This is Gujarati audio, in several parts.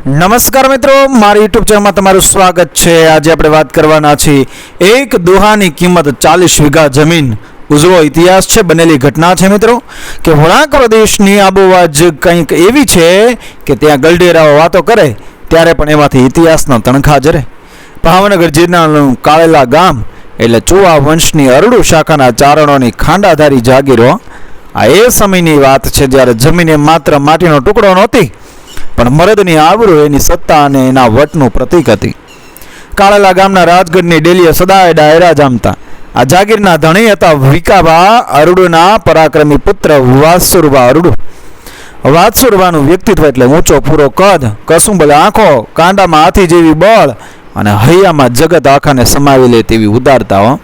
નમસ્કાર મિત્રો, મારી યુટ્યુબ ચેનલમાં તમારું સ્વાગત છે। આજે આપણે વાત કરવાના છીએ એક દોહાની કિંમત 40 વીઘા જમીન, ઉજળો ઇતિહાસ છે, બનેલી ઘટના છે મિત્રો કે વળાંક પ્રદેશની આબોહવા જ કંઈક એવી છે કે ત્યાં ગલડેરાઓ વાતો કરે ત્યારે પણ એમાંથી ઇતિહાસના તણખા જરે। ભાવનગર જિલ્લાનું કાળેલા ગામ એટલે ચુવા વંશની અરડુ શાખાના ચારણોની ખાંડાધારી જાગીરો। આ એ સમયની વાત છે જ્યારે જમીન માત્ર માટીનો ટુકડો નહોતી પણ મરદની આબરૂ, એની સત્તા અને એના વટનું પ્રતીક હતી। કાળેલા ગામના રાજગઢની ડેલીએ સદાય ડાયરા જામતા આ જાગીરના ધણી હતા વિકાબા અરડુના પરાક્રમી પુત્ર વાત્સુરબા અરડુ। વાત્સુરબાનું વ્યક્તિત્વ એટલે ઊંચો પૂરો કદ, કસુંબલ આંખો, કાંડામાં હાથી જેવી બળ અને હૈયામાં જગત આખાને સમાવી લે તેવી ઉદારતા।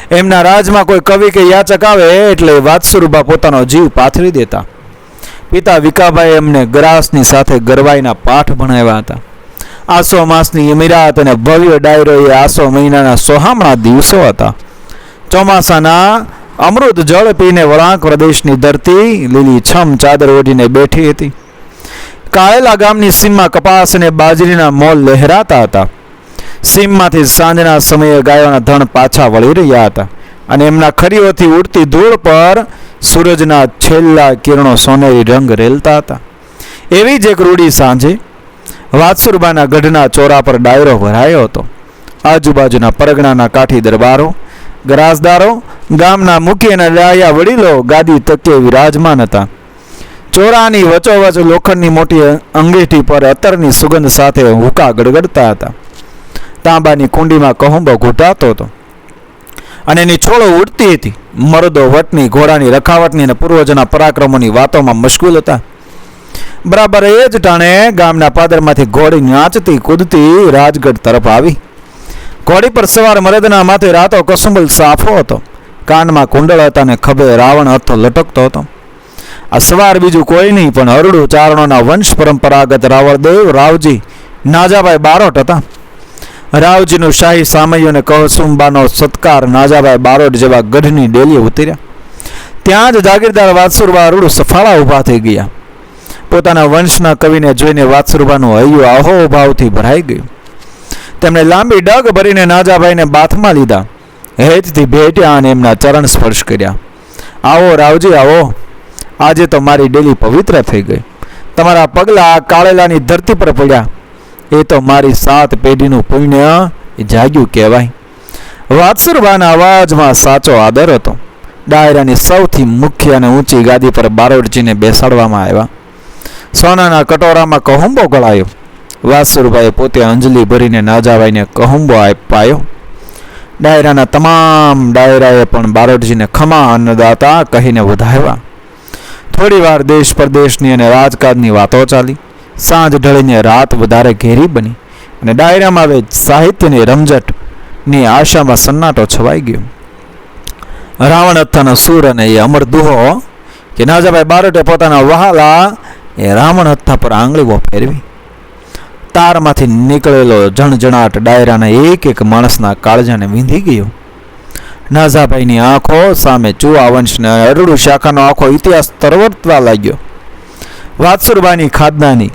એમના રાજમાં કોઈ કવિ કે યાચક આવે એટલે વાત્સુરબા પોતાનો જીવ પાથરી દેતા। પિતા વિકાભાઈ એમને ગ્રાસની સાથે ગરવાઈના પાઠ ભણાવ્યા હતા। આસો માસની અમીરાત અને ભવ્ય ડાયરો એ આસો મહિનાના સોહામણા દિવસો હતા। ચોમાસાના અમૃત જળ પીને વળાંક પ્રદેશની ધરતી લીલી છમ ચાદર ઓઢીને બેઠી હતી। કાળેલા ગામની સીમમાં કપાસ અને બાજરીના મોલ લહેરાતા હતા। સીમમાંથી સાંજના સમયે ગાયોના ધણ પાછા વળી રહ્યા હતા અને એમના ખરીઓથી ઉડતી ધૂળ પર સૂરજના છેલ્લા કિરણો સોનેરી રંગ રેલતા હતા। એવી જ એક રૂડી સાંજે વાત્સુરબાના ગઢના ચોરા પર ડાયરો ભરાયો હતો। આજુબાજુના પરગણાના કાઠી દરબારો, ગ્રાસદારો, ગામના મુખી અને ડાયા વડીલો ગાદી તકે વિરાજમાન હતા। ચોરાની વચોવચ લોખંડની મોટી અંગીઠી પર અત્તરની સુગંધ સાથે હુકા ગડગડતા હતા। તાંબાની કુંડીમાં કહુંબો ઘૂંટાતો હતો અને એની છોડો ઉડતી હતી। મરદો વટની, ઘોડાની રખાવટની અને પૂર્વજોના પરાક્રમોની વાતોમાં મશગુલ હતા। બરાબર એ જ ટાણે ગામના પાદરમાંથી ઘોડી નાચતી કૂદતી રાજગઢ તરફ આવી। ઘોડી પર સવાર મરદના માથે રાતો કસુંબલ સાફો હતો, કાનમાં કુંડળ હતા અને ખભે રાવણ હતો લટકતો હતો। આ સવાર બીજું કોઈ નહીં પણ અરડુ ચારણોના વંશ પરંપરાગત રાવળદેવ રાવજી નાજાભાઈ બારોટ હતા। રાવજીનું શાહી સામૈયું અને કસુંબાનો સત્કાર નાજાભાઈ બારોટ જેવા ગઢની ડેલીએ ઉતર્યા। ત્યાં જ જાગીરદાર વાત્સુરબા અરડુ સફાળા ઊભા થઈ ગયા। પોતાના વંશના કવિને જોઈને વાત્સુરબાનું હૈયું અહોભાવથી ભરાઈ ગયું। તેમણે લાંબી ડગ ભરીને નાજાભાઈને બાથમાં લીધા, હેતથી ભેટ્યા અને એમના ચરણ સ્પર્શ કર્યા। આવો રાવજી આવો, આજે તો મારી ડેલી પવિત્ર થઈ ગઈ। તમારા પગલા આ કાળેલાની ધરતી પર પડ્યા એ તો મારી 7 પેઢીનું પુણ્ય જાગ્યું કહેવાય। વાત્સુરબાના અવાજમાં સાચો આદર હતો। ડાયરાની સૌથી મુખ્ય અને ઊંચી ગાદી પર બારોટજીને બેસાડવામાં આવ્યા। સોનાના કટોરામાં કહુંબો ગળાયો। વાત્સુરબાએ પોતે અંજલિ ભરીને નાજાભાઈને કહુંબો આપ્યો। ડાયરાના તમામ ડાયરાએ પણ બારોટજીને ખમા અન્નદાતા કહીને વધાવ્યા। થોડી વાર દેશ પરદેશની અને રાજકાજની વાતો ચાલી। સાંજ ઢળીને રાત વધારે ઘેરી બની અને ડાયરામાં હવે સાહિત્યની રમઝટની આશામાં સન્નાટો છવાઈ ગયો। રાવણ હથ્થાનો સૂર અને એ અમર દુહો કે નાજાભાઈ બારોટે પોતાના વહાલા એ રાવણ હથ્થા પર આંગળીઓ ફેરવી। તારમાંથી નીકળેલો જણજણાટ ડાયરાના એક એક માણસના કાળજાને વીંધી ગયો। નાજાભાઈની આંખો સામે ચુવા વંશને અરડુ શાખાનો આખો ઇતિહાસ તરવરતવા લાગ્યો। વાત્સુરબાની ખાદનાની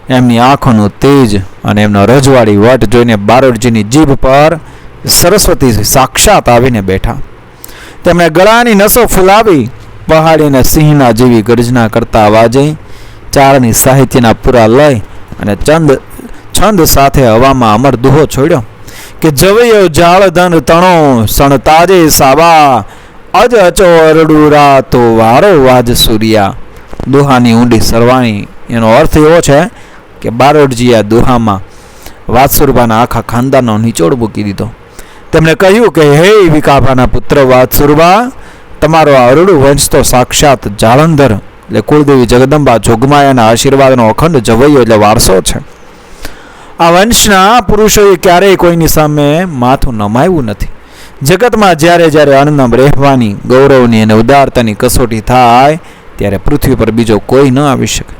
એમની આંખોનું તેજ અને એમનો રજવાડી વટ જોઈને બારોટજીની જીભ પર સરસ્વતી સાક્ષાત આવીને બેઠા। તેમણે ગળાની નસો ફૂલાવી પહાડી અને સિંહના જેવી ગર્જના કરતા અવાજે ચારની સાહિત્યના પૂરા લય અને છંદ સાથે હવામાં અમર દુહો છોડ્યો કે જવૈયો જાળધન તણો સણતાજે સાબા અજ અચો અરડુરા તો વારો વાજ સૂર્યા। દુહાની ઊંડી સરવાણી એનો અર્થ એવો છે કે બારોટજી આ દુહામાં વાત્સુરબાના આખા ખાનદાનનો નિચોડ મૂકી દીધો। તેમણે કહ્યું કે હે વિકાભાના પુત્ર વાત્સુરબા, તમારો આ અરડુ વંશ તો સાક્ષાત જાળંધર એટલે કુળદેવી જગદંબા જોગમાયાના આશીર્વાદનો અખંડ જવૈયો એટલે વારસો છે। આ વંશના પુરુષોએ ક્યારેય કોઈની સામે માથું નમાવ્યું નથી। જગતમાં જ્યારે જ્યારે અણનમ રહેવાની, ગૌરવની અને ઉદારતાની કસોટી થાય ત્યારે પૃથ્વી પર બીજો કોઈ ન આવી શકે।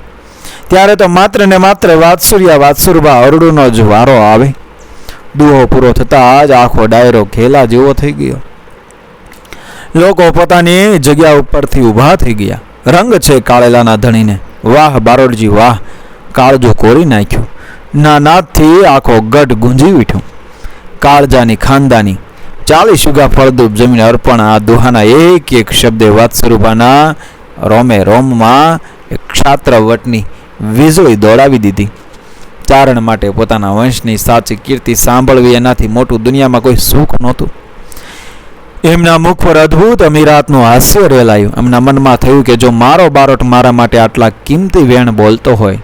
ત્યારે તો માત્ર ને માત્ર વાત્સુરબા અરડુનો જ વારો આવે। દુહો પૂરો થતાં જ આખો ડાયરો ઘેલા જેવો થઈ ગયો। લોકો પોતાની જગ્યા ઉપરથી ઊભા થઈ ગયા। રંગ છે કાળેલાના ધણીને, વાહ બારોટજી વાહ, કાળજો કોરી નાખ્યું। ના નાદથી આખો ગઢ ગુંજી ઉઠ્યો. કાળજાની ખાનદાની 40 વીઘા ફળદ્રુપ જમીન અર્પણ. આ દુહાના એક એક શબ્દે વાત્સરૂપાના રોમે રોમમાં એક ક્ષાત્રવટની વીજળી દોડાવી દીધી. ચારણ માટે પોતાના વંશની સાચી કીર્તિ સાંભળવી એનાથી મોટું દુનિયામાં કોઈ સુખ નહોતું. એમના મુખ પર અદ્ભુત અમીરાતનું હાસ્ય રેલાયું. એમના મનમાં થયું કે જો મારો બારોટ મારા માટે આટલા કિંમતી વેણ બોલતો હોય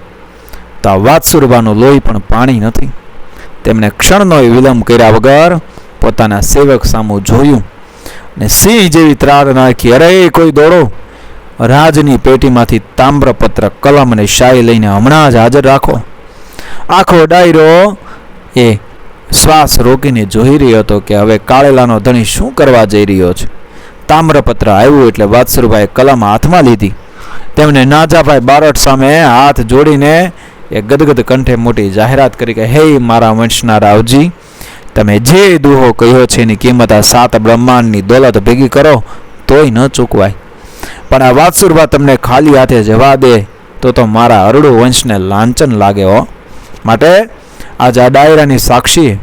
તો આ વાત્સરૂપાનું લોહી પણ પાણી નથી. તેમણે ક્ષણનો વિલંબ કર્યા વગર પોતાના સેવક સામું જોયું ને સિંહ જેવી ત્રાડ નાખી, અરે કોઈ દોડો, રાજની પેટીમાંથી તામ્રપત્ર, કલમ અને શાહી લઈને હમણાં જ હાજર રાખો. આખો ડાયરો એ શ્વાસ રોકીને જોઈ રહ્યો હતો કે હવે કાળેલાનો ધણી શું કરવા જઈ રહ્યો છે. તામ્રપત્ર આવ્યું એટલે વાત્સરૂભાઈએ કલમ હાથમાં લીધી. તેમણે નાજાભાઈ બારોટ સામે હાથ જોડીને એ ગદગદ કંઠે મોટી જાહેરાત કરી કે હે મારા વંશના રાવજી, તમે જે દુહો કહ્યો છે એની કિંમત આ 7 બ્રહ્માંડની દોલત ભેગી કરો તોય ન ચૂકવાય. પણ આ વાત્સરૂભા તમને ખાલી હાથે જવા દે તો મારા અરડું વંશને લાંછન લાગે હો. માટે આજ આ ડાયરાની સાક્ષીએ,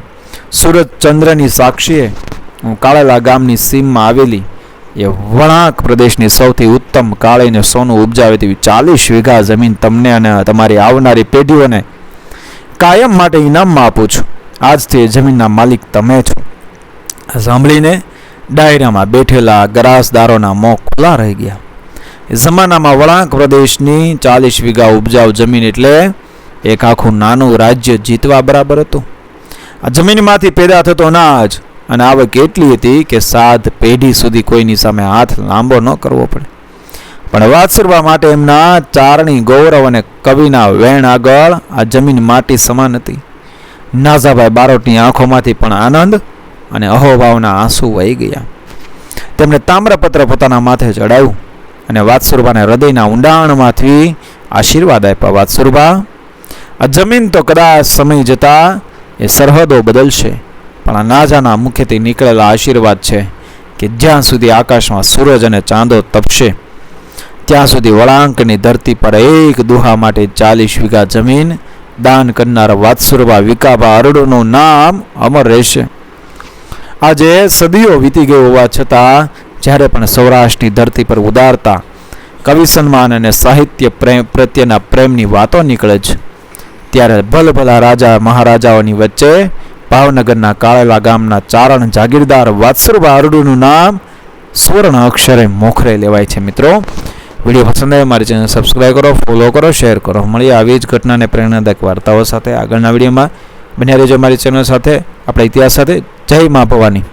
સૂરજચંદ્રની સાક્ષીએ હું કાળેલા ગામની સીમમાં આવેલી એ વળાંક પ્રદેશની સૌથી ઉત્તમ કાળીને સોનું ઉપજાવે તેવી 40 વીઘા જમીન તમને અને તમારી આવનારી પેઢીઓને કાયમ માટે ઇનામમાં આપું છું. આજથી એ જમીનના માલિક તમે છો. સાંભળીને ડાયરામાં બેઠેલા ગરાસદારોના મોં ખુલ્લા રહી ગયા. એ જમાનામાં વળાંક પ્રદેશની 40 વીઘા ઉપજાવ જમીન એટલે એક આખું નાનું રાજ્ય જીતવા બરાબર હતું. આ જમીનમાંથી પેદા થતો અનાજ અને આવક એટલી હતી કે 7 પેઢી સુધી કોઈની સામે હાથ લાંબો ન કરવો પડે. પણ વાત્સરૂભા માટે એમના ચારણી ગૌરવ અને કવિના વેણ આગળ આ જમીન માટી સમાન હતી. નાજાભાઈ બારોટની આંખોમાંથી પણ આનંદ અને અહોભાવના આંસુ વહી ગયા. તેમણે તામ્રપત્ર પોતાના માથે ચડાવ્યું અને વાત્સરૂભાને હૃદયના ઊંડાણમાંથી આશીર્વાદ આપ્યા. વાત્સરૂભા, આ જમીન તો કદાચ સમય જતાં એ સરહદો બદલશે, પણ આ નાજાના મુખેથી નીકળેલા આશીર્વાદ છે કે જ્યાં સુધી આકાશમાં સૂરજ અને ચાંદો તપશે ત્યાં સુધી વળાંકની ધરતી પર એક દુહા માટે 40 વીઘા જમીન દાન કરનાર વાત્સરૂભા વિકાભા અરડુનું નામ અમર રહેશે. આજે સદીઓ વીતી ગઈ હોવા છતાં જ્યારે પણ સૌરાષ્ટ્રની ધરતી પર ઉદારતા, કવિ સન્માન અને સાહિત્ય પ્રેમ પ્રત્યેના પ્રેમની વાતો નીકળે છે ત્યારે ભલભલા રાજા મહારાજાઓની વચ્ચે ભાવનગરના કાળેલા ગામના ચારણ જાગીરદાર વાત્સરૂભા અરડુનું નામ સુવર્ણ અક્ષરે મોખરે લેવાય છે. મિત્રો, વિડીયો પસંદ આવે મારી ચેનલ સબસ્ક્રાઈબ કરો, ફોલો કરો, શેર કરો. મળીએ આવી જ ઘટનાને પ્રેરણાદાયક વાર્તાઓ સાથે આગળના વિડીયોમાં. બન્યા રહેજો મારી ચેનલ સાથે, આપણા ઇતિહાસ સાથે. જય મા ભવાની.